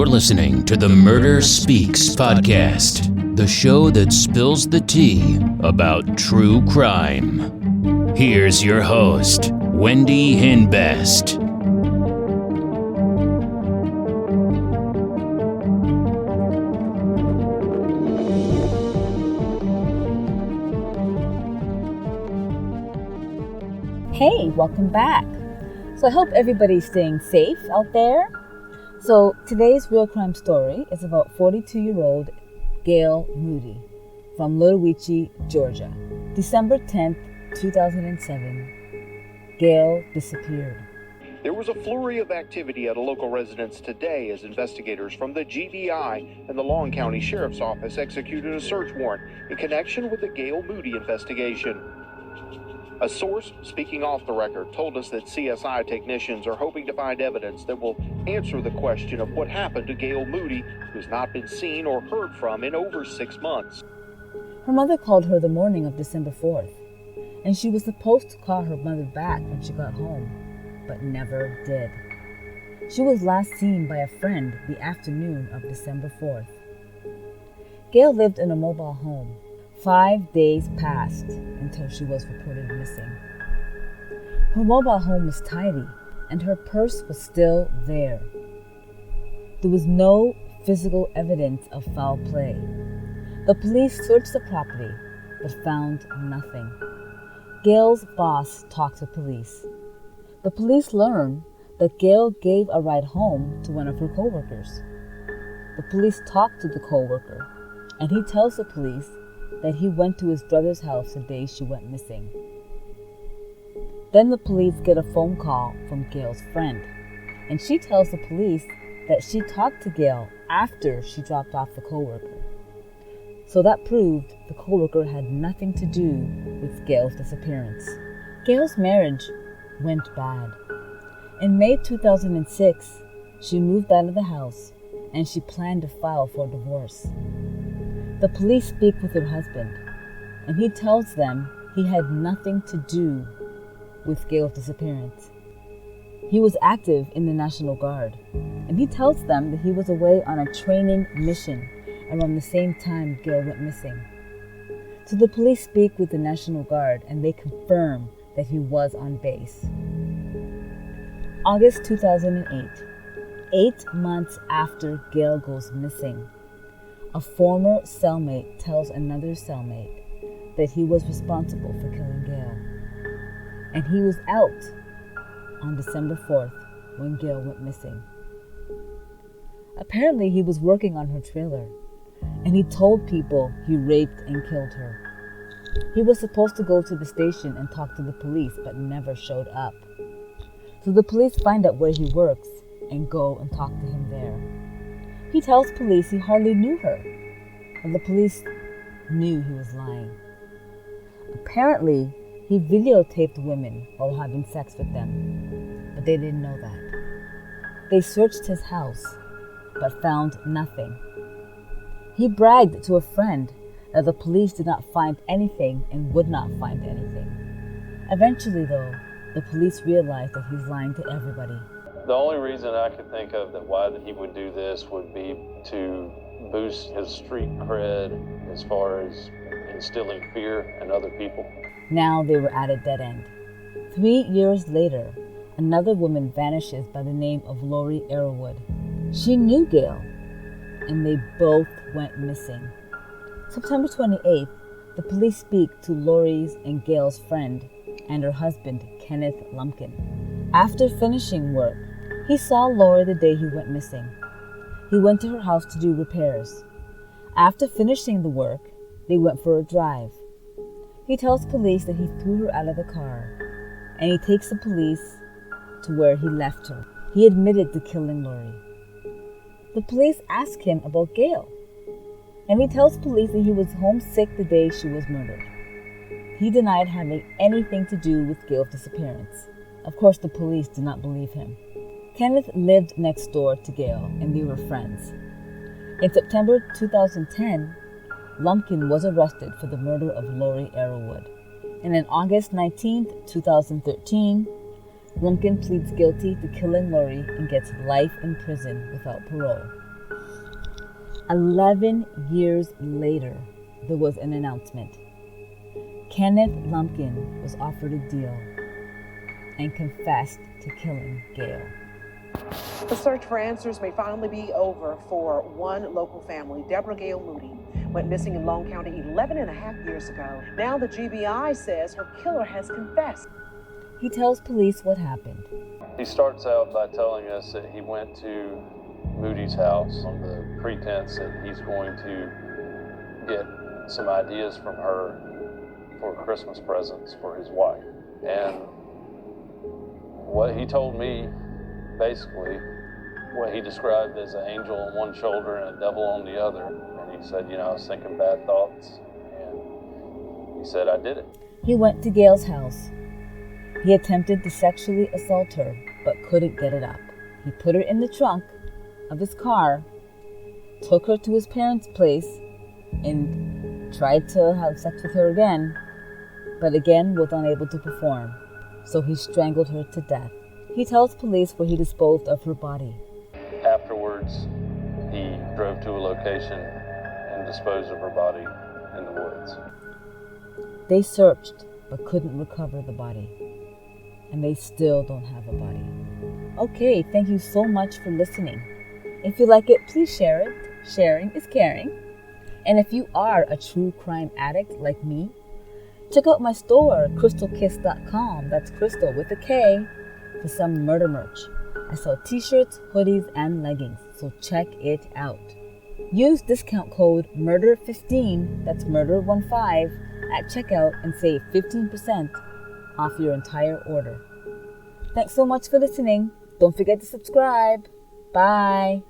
You're listening to the Murder Speaks podcast, the show that spills the tea about true crime. Here's your host, Wendy Hinbest. Hey, welcome back. So I hope everybody's staying safe out there. So today's real crime story is about 42-year-old Gail Moody from Little Weechee, Georgia. December 10th, 2007, Gail disappeared. There was a flurry of activity at a local residence today as investigators from the GVI and the Long County Sheriff's Office executed a search warrant in connection with the Gail Moody investigation. A source speaking off the record told us that CSI technicians are hoping to find evidence that will answer the question of what happened to Gail Moody, who's not been seen or heard from in over 6 months. Her mother called her the morning of December 4th, and she was supposed to call her mother back when she got home, but never did. She was last seen by a friend the afternoon of December 4th. Gail lived in a mobile home. 5 days passed until she was reported missing. Her mobile home was tidy, and her purse was still there. There was no physical evidence of foul play. The police searched the property, but found nothing. Gail's boss talked to police. The police learned that Gail gave a ride home to one of her coworkers. The police talked to the coworker, and he tells the police that he went to his brother's house the day she went missing. Then the police get a phone call from Gail's friend, and she tells the police that she talked to Gail after she dropped off the coworker. So that proved the coworker had nothing to do with Gail's disappearance. Gail's marriage went bad. In May 2006, she moved out of the house and she planned to file for divorce. The police speak with her husband, and he tells them he had nothing to do with Gail's disappearance. He was active in the National Guard, and he tells them that he was away on a training mission around the same time Gail went missing. So the police speak with the National Guard, and they confirm that he was on base. August 2008, 8 months after Gail goes missing, a former cellmate tells another cellmate that he was responsible for killing Gail. And he was out on December 4th when Gail went missing. Apparently he was working on her trailer, and he told people he raped and killed her. He was supposed to go to the station and talk to the police, but never showed up. So the police find out where he works and go and talk to him there. He tells police he hardly knew her, and the police knew he was lying. Apparently, he videotaped women while having sex with them, but they didn't know that. They searched his house, but found nothing. He bragged to a friend that the police did not find anything and would not find anything. Eventually, though, the police realized that he's lying to everybody. The only reason I could think of that why that he would do this would be to boost his street cred as far as instilling fear in other people. Now they were at a dead end. 3 years later, another woman vanishes by the name of Lori Arrowwood. She knew Gail, and they both went missing. September 28th, the police speak to Lori's and Gail's friend and her husband, Kenneth Lumpkin. After finishing work, he saw Lori the day he went missing. He went to her house to do repairs. After finishing the work, they went for a drive. He tells police that he threw her out of the car, and he takes the police to where he left her. He admitted to killing Lori. The police ask him about Gail, and he tells police that he was homesick the day she was murdered. He denied having anything to do with Gail's disappearance. Of course, the police did not believe him. Kenneth lived next door to Gail, and they were friends. In September 2010, Lumpkin was arrested for the murder of Lori Arrowwood. And on August 19, 2013, Lumpkin pleads guilty to killing Lori and gets life in prison without parole. 11 years later, there was an announcement. Kenneth Lumpkin was offered a deal and confessed to killing Gail. The search for answers may finally be over for one local family. Deborah Gail Moody went missing in Long County 11 and a half years ago. Now the GBI says her killer has confessed. He tells police what happened. He starts out by telling us that he went to Moody's house on the pretense that he's going to get some ideas from her for Christmas presents for his wife. And what he told me, basically, what he described as an angel on one shoulder and a devil on the other. And he said, I was thinking bad thoughts. And he said, I did it. He went to Gail's house. He attempted to sexually assault her, but couldn't get it up. He put her in the trunk of his car, took her to his parents' place, and tried to have sex with her again, but again was unable to perform. So he strangled her to death. He tells police where he disposed of her body. Afterwards, he drove to a location and disposed of her body in the woods. They searched, but couldn't recover the body. And they still don't have a body. Okay, thank you so much for listening. If you like it, please share it. Sharing is caring. And if you are a true crime addict like me, check out my store, crystalkiss.com. That's Crystal with a K, for some murder merch. I sell t-shirts, hoodies, and leggings, so check it out. Use discount code MURDER15, that's MURDER15, at checkout and save 15% off your entire order. Thanks so much for listening. Don't forget to subscribe. Bye.